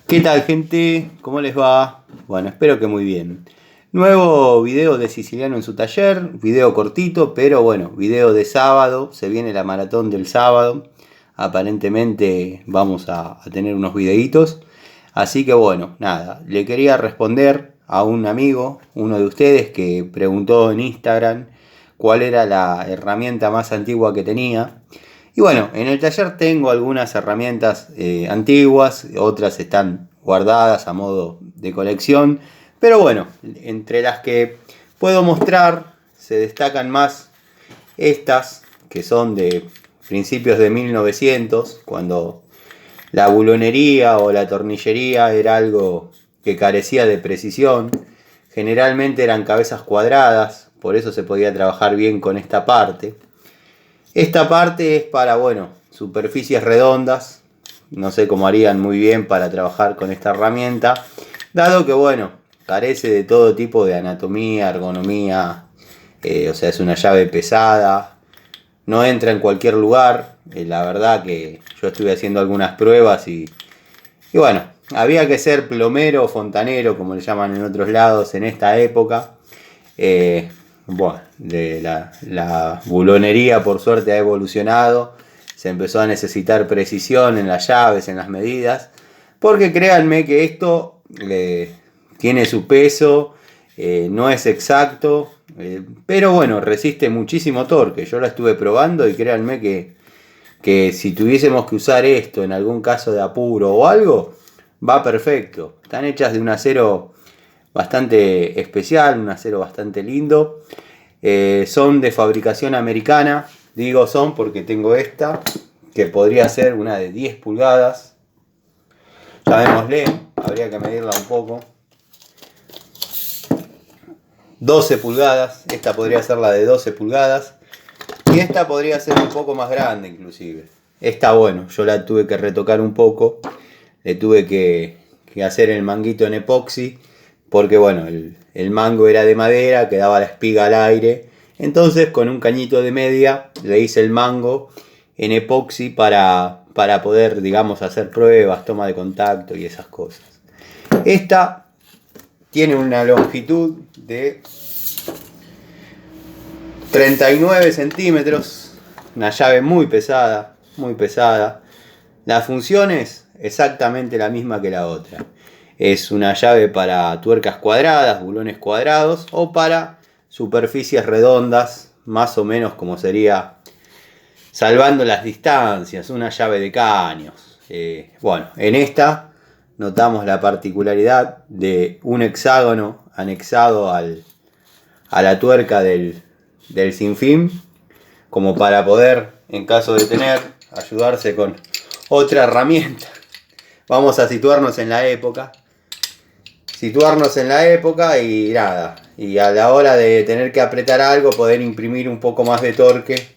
¿Qué tal, gente? ¿Cómo les va? Bueno, espero que muy bien. Nuevo video de Siciliano en su taller, video cortito, pero bueno, video de sábado, se viene la maratón del sábado, aparentemente vamos a tener unos videitos, así que bueno, nada, le quería responder a un amigo, uno de ustedes que preguntó en Instagram cuál era la herramienta más antigua que tenía. Y bueno, en el taller tengo algunas herramientas antiguas, otras están guardadas a modo de colección, pero bueno, entre las que puedo mostrar se destacan más estas que son de principios de 1900, cuando la bulonería o la tornillería era algo que carecía de precisión. Generalmente eran cabezas cuadradas, por eso se podía trabajar bien con esta parte. Esta parte es para, bueno, superficies redondas. No sé cómo harían muy bien para trabajar con esta herramienta, dado que, bueno, carece de todo tipo de anatomía, ergonomía, o sea, es una llave pesada, no entra en cualquier lugar. La verdad que yo estuve haciendo algunas pruebas y bueno, había que ser plomero o fontanero, como le llaman en otros lados, en esta época. Bueno, la bulonería por suerte ha evolucionado, se empezó a necesitar precisión en las llaves, en las medidas, porque créanme que esto tiene su peso, no es exacto, pero bueno, resiste muchísimo torque. Yo la estuve probando y créanme que si tuviésemos que usar esto en algún caso de apuro o algo, va perfecto. Están hechas de un acero bastante especial, un acero bastante lindo. Son de fabricación americana. Digo son porque tengo esta, que podría ser una de 10 pulgadas. Llamémosle, habría que medirla un poco. 12 pulgadas, esta podría ser la de 12 pulgadas. Y esta podría ser un poco más grande inclusive. Esta, bueno, yo la tuve que retocar un poco. Le tuve que hacer el manguito en epoxi, porque bueno, el mango era de madera, quedaba la espiga al aire. Entonces con un cañito de media le hice el mango en epoxi para poder, digamos, hacer pruebas, toma de contacto y esas cosas. Esta tiene una longitud de 39 centímetros, una llave muy pesada, muy pesada. La función es exactamente la misma que la otra. Es una llave para tuercas cuadradas, bulones cuadrados, o para superficies redondas, más o menos como sería, salvando las distancias, una llave de caños. Bueno, en esta notamos la particularidad de un hexágono anexado a la tuerca del sinfín, como para poder, en caso de tener, ayudarse con otra herramienta. Vamos a situarnos en la época. Y nada. Y a la hora de tener que apretar algo, poder imprimir un poco más de torque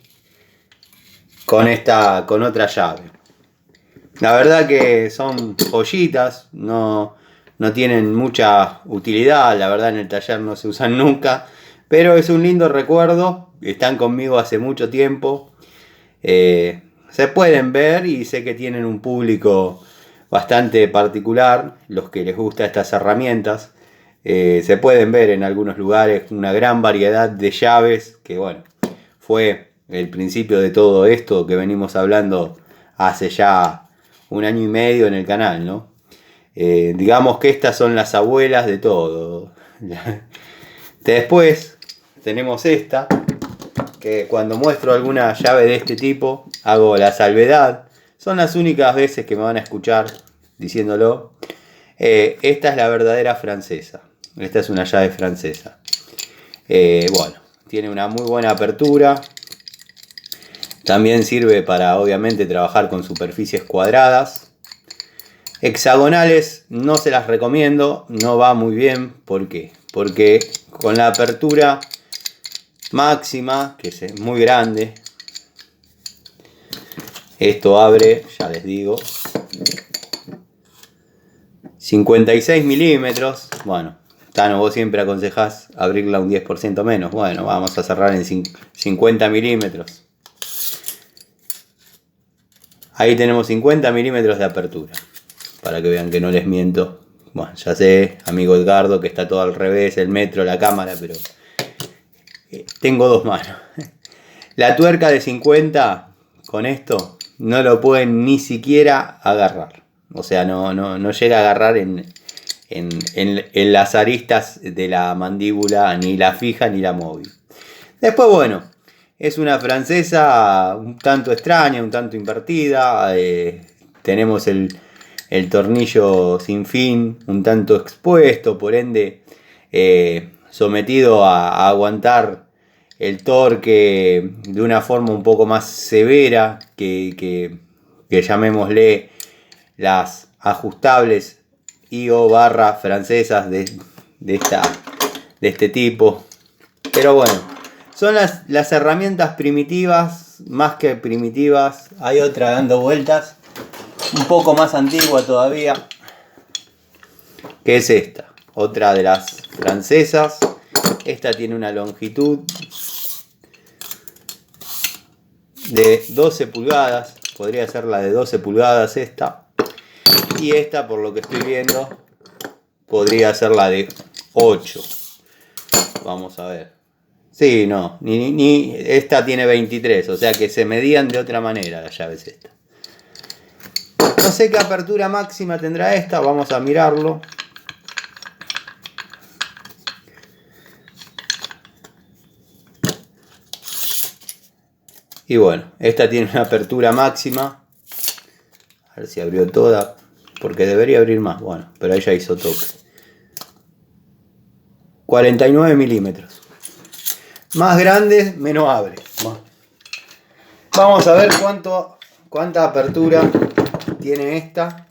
con otra llave. La verdad que son joyitas, no tienen mucha utilidad, la verdad en el taller no se usan nunca, pero es un lindo recuerdo, están conmigo hace mucho tiempo. Se pueden ver y sé que tienen un público bastante particular, los que les gusta estas herramientas. Se pueden ver en algunos lugares una gran variedad de llaves, que bueno, fue el principio de todo esto que venimos hablando hace ya 1 año y medio en el canal, ¿no? Digamos que estas son las abuelas de todo. Después tenemos esta, que cuando muestro alguna llave de este tipo hago la salvedad. Son las únicas veces que me van a escuchar diciéndolo. Esta es la verdadera francesa. Esta es una llave francesa. Bueno, tiene una muy buena apertura. También sirve para, obviamente, trabajar con superficies cuadradas. Hexagonales no se las recomiendo, no va muy bien. ¿Por qué? Porque con la apertura máxima, que es muy grande, esto abre, ya les digo, 56 milímetros. Bueno, Tano, vos siempre aconsejás abrirla un 10% menos. Bueno, vamos a cerrar en 50 milímetros. Ahí tenemos 50 milímetros de apertura. para que vean que no les miento. Bueno, ya sé, amigo Edgardo, que está todo al revés, el metro, la cámara, pero tengo dos manos. La tuerca de 50 con esto no lo pueden ni siquiera agarrar. O sea, no llega a agarrar en las aristas de la mandíbula, ni la fija ni la móvil. Después, bueno, es una francesa un tanto extraña, un tanto invertida. Tenemos el tornillo sin fin, un tanto expuesto, por ende sometido a aguantar el torque de una forma un poco más severa que llamémosle las ajustables y o barra francesas de este tipo. Pero bueno, son las herramientas primitivas, más que primitivas. Hay otra dando vueltas, un poco más antigua todavía, que es esta, otra de las francesas. Esta tiene una longitud de 12 pulgadas, podría ser la de 12 pulgadas esta, y esta, por lo que estoy viendo, podría ser la de 8. Vamos a ver. Sí, no, ni esta tiene 23, o sea que se medían de otra manera las llaves estas. No sé qué apertura máxima tendrá esta, vamos a mirarlo. Y bueno, esta tiene una apertura máxima. A ver si abrió toda, porque debería abrir más. Bueno, pero ella hizo toque. 49 milímetros. Más grande, menos abre. Bueno. Vamos a ver cuánta apertura tiene esta.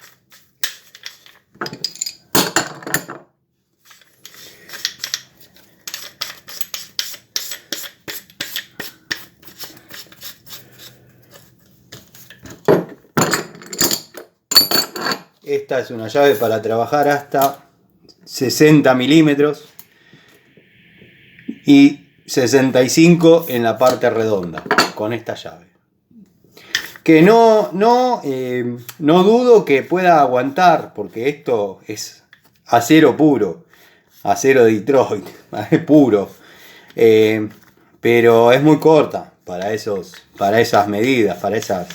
Esta es una llave para trabajar hasta 60 milímetros y 65 en la parte redonda con esta llave. Que no dudo que pueda aguantar, porque esto es acero puro, acero de Detroit, es puro. Pero es muy corta para esas medidas, para esas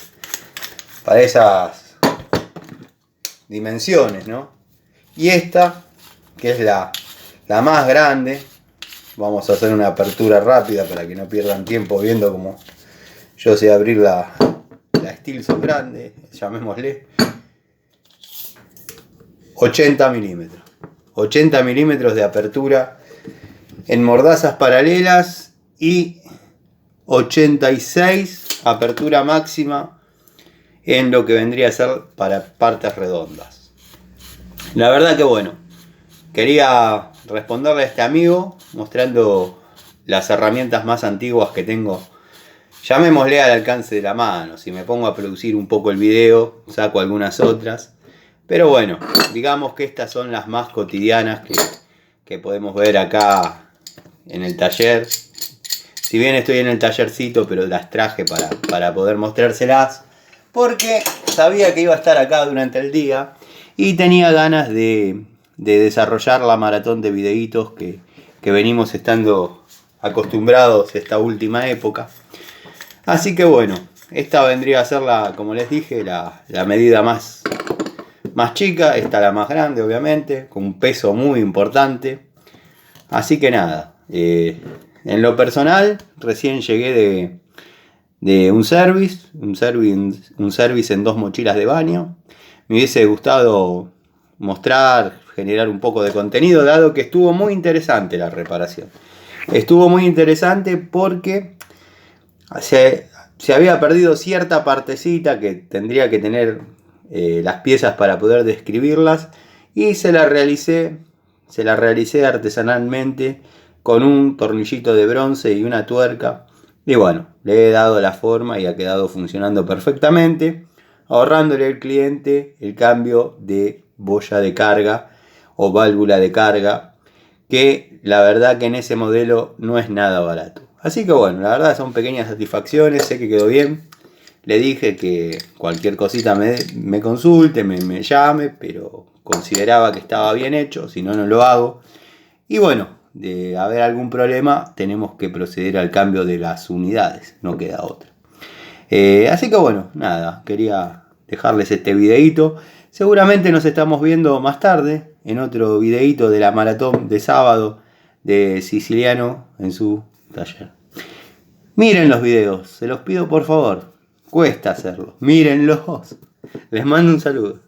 dimensiones, ¿no? Y esta, que es la más grande, vamos a hacer una apertura rápida para que no pierdan tiempo viendo cómo yo sé abrir la Stilson grande, llamémosle. 80 milímetros. 80 milímetros de apertura en mordazas paralelas y 86 apertura máxima en lo que vendría a ser para partes redondas. La verdad que bueno, quería responderle a este amigo mostrando las herramientas más antiguas que tengo, llamémosle al alcance de la mano. Si me pongo a producir un poco el video, saco algunas otras, pero bueno, digamos que estas son las más cotidianas que podemos ver acá en el taller. Si bien estoy en el tallercito, pero las traje para poder mostrárselas, porque sabía que iba a estar acá durante el día y tenía ganas de desarrollar la maratón de videitos que venimos estando acostumbrados esta última época. Así que bueno, esta vendría a ser como les dije, la medida más chica. Esta la más grande, obviamente, con un peso muy importante. Así que nada, en lo personal, recién llegué de un service en 2 mochilas de baño. Me hubiese gustado mostrar, generar un poco de contenido, dado que estuvo muy interesante la reparación. Estuvo muy interesante porque se había perdido cierta partecita que tendría que tener las piezas para poder describirlas, y se la realicé artesanalmente con un tornillito de bronce y una tuerca. Y bueno, le he dado la forma y ha quedado funcionando perfectamente, ahorrándole al cliente el cambio de boya de carga o válvula de carga, que la verdad que en ese modelo no es nada barato. Así que bueno, la verdad son pequeñas satisfacciones, sé que quedó bien. Le dije que cualquier cosita me consulte, me llame, pero consideraba que estaba bien hecho, si no, no lo hago. Y bueno, de haber algún problema, tenemos que proceder al cambio de las unidades, no queda otra. Así que bueno, nada, quería dejarles este videito. Seguramente nos estamos viendo más tarde en otro videito de la maratón de sábado de Siciliano en su taller. Miren los videos, se los pido por favor. Cuesta hacerlo. Mírenlos. Les mando un saludo.